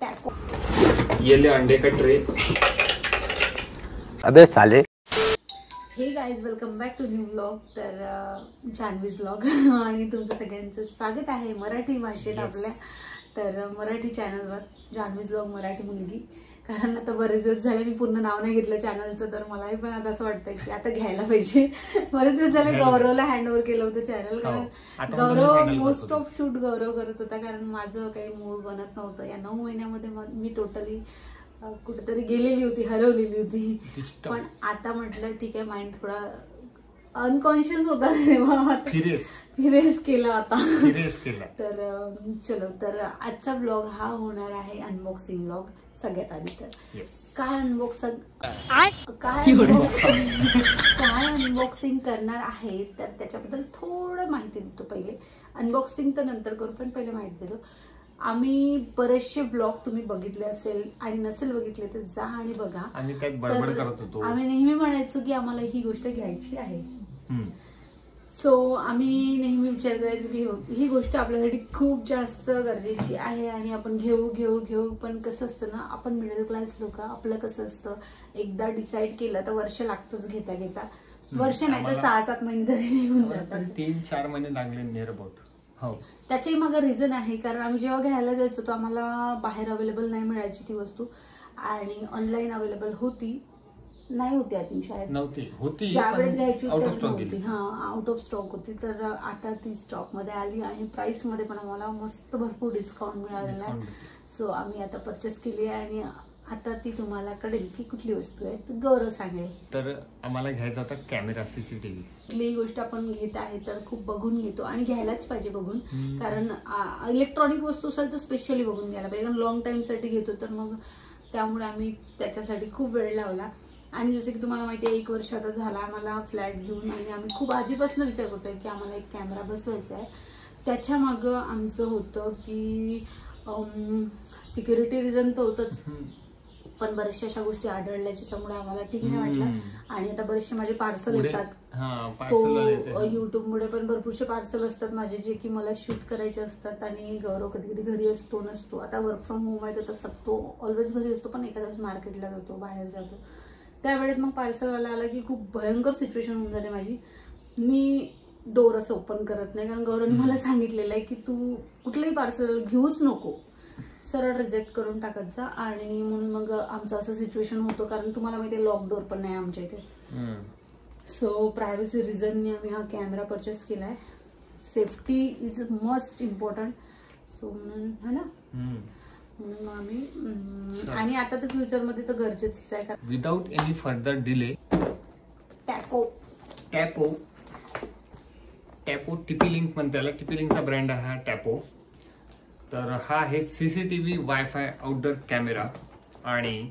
Taco. ये ले अंडे का ट्रे। अबे साले। Hey guys, welcome back to new vlog. तर जान्हवीज व्लॉग आणि तुमचं सगळ्यांचं स्वागत आहे मराठी भाषेत आपल्या. तर मराठी चॅनलवर जान्हवीज व्लॉग मराठी मुलगी. कारण आता बरेच दिवस झाले मी पूर्ण नाव नाही घेतलं चॅनलचं, तर मलाही पण आता असं वाटतं की आता घ्यायला पाहिजे. बरेच दिवस झाले गौरवला हँडओव्हर केलं होतं चॅनल, कारण गौरव मोस्ट ऑफ शूट गौरव करत होता, कारण माझं काही मूड बनत नव्हतं. या 9 महिन्यामध्ये मी टोटली कुठेतरी गेलेली होती, हरवलेली होती. पण आता म्हटलं ठीक आहे, माइंड थोडा अनकॉन्शियस होता तेव्हा फिरेस केला आता. तर चलो, तर आजचा ब्लॉग हा होणार आहे अनबॉक्सिंग ब्लॉग. सगळ्यात आधी तर काय अनबॉक्सिंग करणार आहे तर त्याच्याबद्दल थोडं माहिती देतो. पहिले अनबॉक्सिंग तर नंतर करू, पण पहिले माहिती देतो. आम्ही बरेचसे ब्लॉग तुम्ही बघितले असेल आणि नसेल बघितले तर जा आणि बघा. आम्ही नेहमी म्हणायचो की आम्हाला ही गोष्ट घ्यायची आहे. सो आम्ही नेहमी विचार करायचो की ही गोष्ट आपल्यासाठी खूप जास्त गरजेची आहे आणि आपण घेऊ. पण कसं असतं ना, आपण मिडल क्लास लोक, आपलं कसं असतं, एकदा डिसाईड केलं तर वर्ष लागतच घेता. वर्ष नाही तर 6-7 महिने तरी निघून जातात. 3-4 महिने लागले नियर अबाउट. हो, त्याचंही मग रिझन आहे, कारण आम्ही जेव्हा घ्यायला जायचो तर आम्हाला बाहेर अवेलेबल नाही मिळायची ती वस्तू, आणि ऑनलाईन अवेलेबल नाही होती. आय थिंक शाळेत नव्हती, ज्या वेळेत घ्यायची होती. आउट ऑफ स्टॉक होती. तर आता ती स्टॉक मध्ये आली आणि प्राइस मध्ये पण आम्हाला मस्त भरपूर डिस्काउंट मिळालेला आहे. सो आम्ही आता परचेस केली आहे आणि आता ती तुम्हाला कळेल की कुठली वस्तू आहे, तर गौरव सांगेल. तर आम्हाला घ्यायचा होता कॅमेरा, सीसीटीव्ही. कुठलीही गोष्ट आपण घेत आहे तर खूप बघून घेतो आणि घ्यायलाच पाहिजे बघून, कारण इलेक्ट्रॉनिक वस्तू असेल तर स्पेशली बघून घ्यायला पाहिजे, कारण लॉंग टाइम साठी घेतो. तर मग त्यामुळे आम्ही त्याच्यासाठी खूप वेळ लावला. आणि जसं की तुम्हाला माहिती आहे, 1 वर्ष आता झाला आम्हाला फ्लॅट घेऊन, आणि आम्ही खूप आधीपासून विचार करतोय की आम्हाला एक कॅमेरा बसवायचा आहे. त्याच्या मागं आमचं होतं की सिक्युरिटी रिझन तर होतच, पण बऱ्याचशा अशा गोष्टी आढळल्या ज्याच्यामुळे आम्हाला ठीक नाही वाटलं. आणि आता बरेचसे माझे पार्सल येतात, युट्यूबमुळे पण भरपूरसे पार्सल असतात माझे, जे की मला शूट करायचे असतात. आणि गौरव कधी कधी घरी असतो नसतो. आता वर्क फ्रॉम होम आहे तर तसं तो ऑलवेज घरी असतो, पण एखाद्या वेळेस मार्केटला जातो, बाहेर जातो. त्यावेळेत मग पार्सलवाला आला की खूप भयंकर सिच्युएशन होऊन जाते माझी. मी डोर असं ओपन करत नाही, कारण गौरवने मला सांगितलेलं आहे की तू कुठलंही पार्सल घेऊच नको, सरळ रिजेक्ट करून टाकत जा. आणि म्हणून मग आमचं असं सिच्युएशन होतं, कारण तुम्हाला माहिती आहे लॉक डोर पण नाही आमच्या इथे. सो प्रायव्हसी रिझनने आम्ही हा कॅमेरा परचेस केलाय. Safety is must important. So म्हणून है ना, म्हणून आम्ही, आणि आता तर फ्युचर मध्ये तर गरजेचंच आहे. विदाउट एनी फर्दर डिले, टॅपो टीपी लिंक म्हणते त्याला. टीपी लिंकचा ब्रँड आहे हा टॅपो. तर हा आहे सीसीटीव्ही वायफाय आउटडोर कॅमेरा. आणि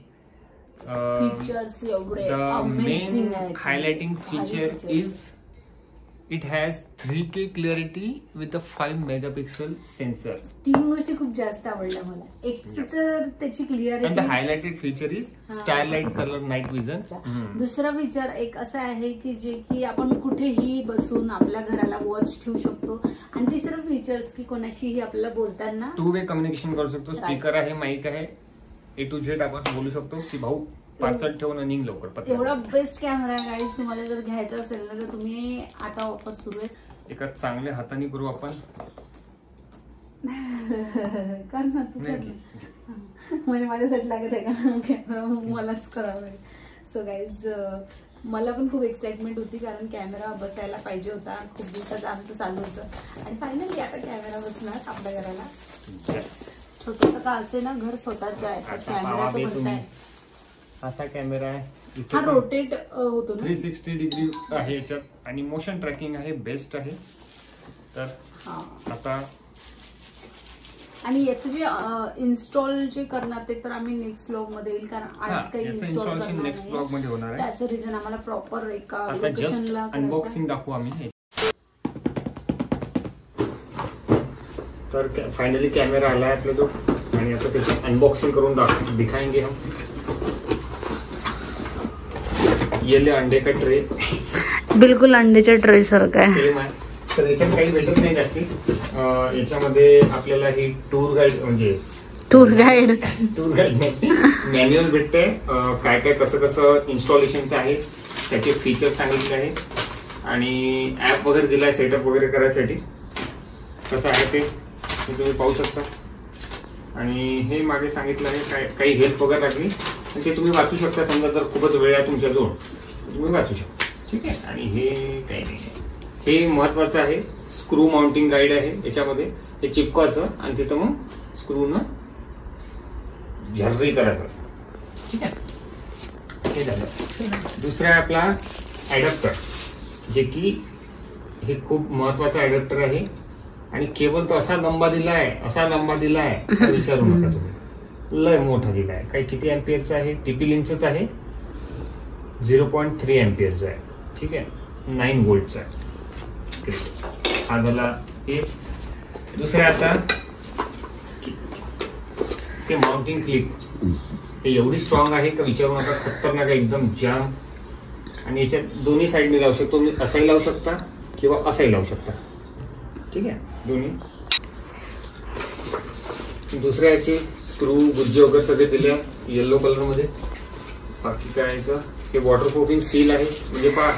फीचर्स एवढे main highlighting feature is it has 3K clarity with a 5 megapixel sensor. 3 गोष्टी खूप जास्त आवडल्या मला. एक तर त्याची clarity, and the highlighted feature is starlight colour night vision. दुसरा फीचर एक असं आहे की जे की आपण कुठेही बसून आपल्या घराला वॉच ठेवू शकतो. आणि तिसरं फीचर्स की कोणाशीही आपल्याला बोलताना 2 वे कम्युनिकेशन करू शकतो. स्पीकर आहे, माईक आहे, A to Z आपण बोलू शकतो की भाऊ पार्सल ठेवून निघ लवकर. एवढा बेस्ट कॅमेरा आहे गाईज. तुम्हाला जर घ्यायचा असेल ना तर तुम्ही, आता ऑफर सुरू आहे. एका चांगल्या हाताने करू आपण. कर ना तू, म्हणजे माझ्यासाठी लागत आहे का कॅमेरा, मलाच करावं लागेल. सो गाईज, मला पण खूप एक्साइटमेंट होती, कारण कॅमेरा बसायला पाहिजे होता. खूप दिवसाचं आमचं चालू होतं आणि फायनली आता कॅमेरा बसणार आपल्या घराला. छोटंसं का असे ना, घर स्वतःच आहे, कॅमेरा तो बनताय. असा कॅमेरा आहे, हा रोटेट होतो ना, 360 डिग्री आहे याच्यात, आणि मोशन ट्रॅकिंग आहे, बेस्ट आहे. तर आता, आणि याचं जे इन्स्टॉल जे करणार ते तर आम्ही नेक्स्ट ब्लॉग मध्ये येईल, कारण आज काही इन्स्टॉल नेक्स्ट ब्लॉग मध्ये होणार आहे. त्याचं रिझन आम्हाला प्रॉपर एका लोकेशनला अनबॉक्सिंग दाखवू आम्ही. तर फायनली कॅमेरा आला आहे आपला जो, आणि आता त्याची अनबॉक्सिंग करून दिखाएंगे हम. ये ले अंडे का ट्रे. बिलकुल अंड्याच्या ट्रे सारखं आहे. सेम आहे. तर याच्यात काही भेटत नाही जास्ती. याच्यामध्ये आपल्याला ही टूर गाईड, म्हणजे टूर गाईड मॅन्युअल भेटते. काय काय कसं कसं इन्स्टॉलेशनचं आहे, त्याचे फीचर्स सांगितले आहे आणि ऍप वगैरे दिलाय सेटअप वगैरे करायसाठी. कसं आहे ते तुम्ही पाहू शकता. आणि हे मागे सांगितलं आहे काय काही हेल्प वगैरे लागली ते तुम्ही वाचू शकता. समजा जर खूपच वेळ आहे तुमच्याजवळ तुम्ही वाचू शकता. ठीक आहे. आणि हे काही नाही, हे महत्वाचं आहे. स्क्रू माउंटिंग गाईड आहे याच्यामध्ये. हे चिपकवायचं आणि तिथं मग स्क्रूनं झर्री करायचं. ठीक आहे. हे झालं. दुसरा आहे आपला ऍडॅप्टर, जे की हे खूप महत्वाचा ऍडॅप्टर आहे. आणि केबल तो असा लंबा दिलाय विचारू नका तुम्ही. लय मोठा दिलाय. काही किती एम्पियरचा आहे? टीपी लिंकच आहे. 0.3 एम्पियरचा आहे. ठीक आहे. 9 व्होल्टचा आहे. हा झाला एक. दुसरा आता ते माउंटिंग क्लिप. हे एवढी स्ट्रॉंग आहे का विचारू नका. खतरनाक आहे एकदम जाम. आणि याच्यात दोन्ही साईडने लावू शकतो. तुम्ही असाही लावू शकता किंवा असाही लावू शकता. ठीक आहे. दोन्ही. दुसऱ्या याची स्क्रू गुज्जे वगैरे सगळे दिले येलो कलर मध्ये. बाकी काय हे वॉटरप्रूफिंग सील आहे. म्हणजे पहा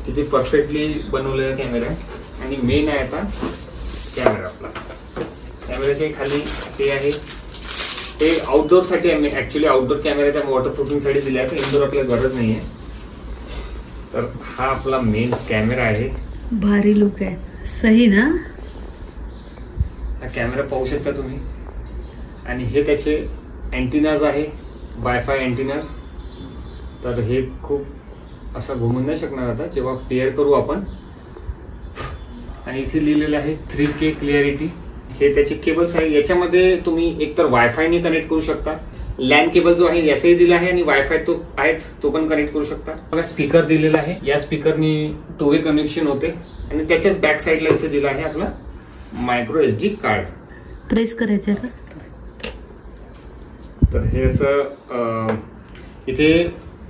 किती परफेक्टली बनवलेला कॅमेरा आहे. आणि मेन आहे आता कॅमेरा आपला. कॅमेऱ्याच्या खाली हे आहे. हे आउटडोर साठी आहे. ऍक्च्युली आउटडोर कॅमेरा त्या वॉटरप्रूफिंग साठी दिला आहे. इनडोर आपल्याला गरज नाहीये. तर हा आपला मेन कॅमेरा आहे. भारी लुक आहे. सही ना. हा कॅमेरा पाहू शकता तुम्ही. आणि हे त्याचे अँटिनाज आहे, वायफाय अँटिनाज. तर हे खूप असं घुमून नाही शकणार आता जेव्हा पेअर करू आपण. आणि इथे लिहिलेलं आहे 3K क्लिअरिटी. हे त्याचे केबल्स आहे. याच्यामध्ये तुम्ही एकतर वायफायने कनेक्ट करू शकता. लॅन केबल जो आहे याचाही दिला आहे आणि वायफाय तो आहेच, तो पण कनेक्ट करू शकता. बघा स्पीकर दिलेला आहे. या स्पीकरनी 2 वे कनेक्शन होते. आणि त्याच्याच बॅक साईडला इथे दिला आहे आपला मायक्रो SD कार्ड. प्रेस करायचं का? तर हे असं इथे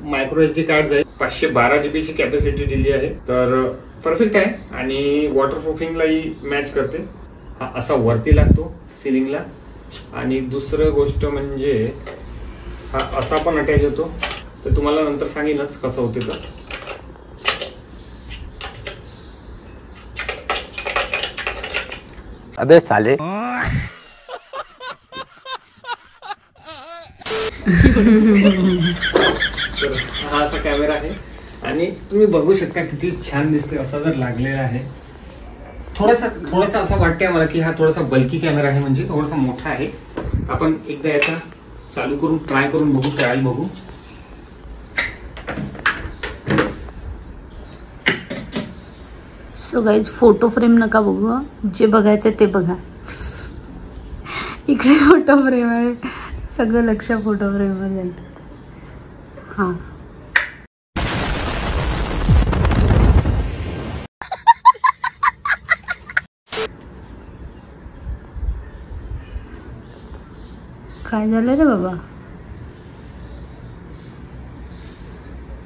मायक्रो SD कार्ड आहे. 512 GB ची कॅपॅसिटी दिली आहे. तर परफेक्ट आहे आणि वॉटरप्रूफिंगलाही मॅच करते. हा असा वरती लागतो सिलिंगला. आणि दुसरं गोष्ट म्हणजे हा असा पण अटॅच होतो. तर तुम्हाला नंतर सांगेनच कसं होते. तर अबे साले. तर हा असा कॅमेरा आहे. आणि तुम्ही बघू शकता किती छान दिसते. असा जर लागलेला आहे. थोडासा असं वाटतंय मला की हा थोडासा बल्की कॅमेरा आहे. म्हणजे थोडासा मोठा आहे. आपण एकदा याचा चालू करून ट्रायल बघू. सो गाईज फोटो फ्रेम नका बघू. जे बघायचं ते बघा. इकडे फोटो फ्रेम आहे. सगळं लक्ष फोटो फ्रेम वर जाईल. हा काय झालं रे बाबा.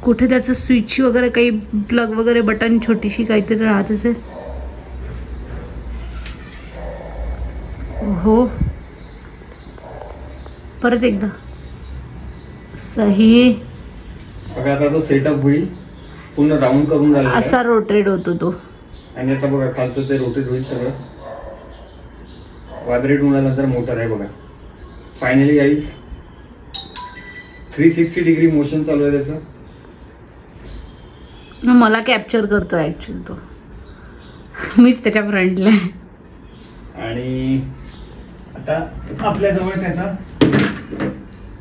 कुठे त्याचं स्विच वगैरे काही प्लग वगैरे बटन छोटीशी काहीतरी राहत असेल. हो परत एकदा. सही. बघा आता तो सेटअप होईल. पूर्ण राऊंड करून झाला. असा रोटेट होतो तो. आणि आता बघा खालचं ते रोटेट होईल सगळं. व्हायब्रेट होण्यानंतर मोटर आहे बघा. फायनली गाईज 360 डिग्री मोशन चालू आहे त्याचं. मला कॅप्चर करतो ऍक्च्युअली तो. मीच त्याच्या फ्रंटला आहे. आणि आता आपल्याजवळ त्याचा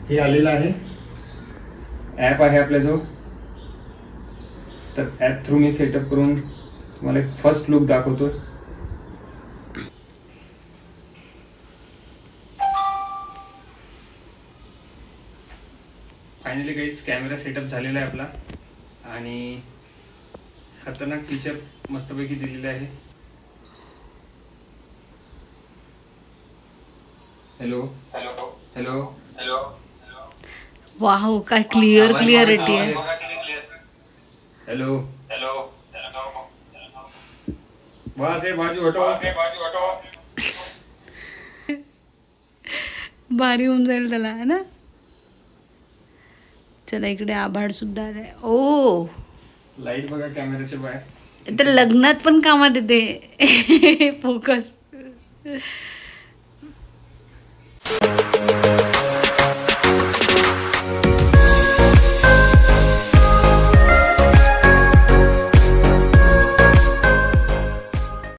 हे आलेलं आहे. ऍप आहे आपल्याजवळ. तर ऍप थ्रू मी सेटअप करून तुम्हाला एक फर्स्ट लुक दाखवतो. फायनली गाईज कॅमेरा सेटअप झालेला आहे आपला. आणि खतरनाक फीचर मस्तपैकी दिलेले आहे. Hello hello hello hello. Wow काय क्लिअरिटी आहे. हेलो हेलो वहां से बाजू हटो. भारी होऊन जाईल त्याला है ना. चला इकडे आभाळ सुद्धा आलाय. ओ लाईट बघा कॅमेऱ्याच्या बाहेर. तर लग्नात पण कामात येते फोकस.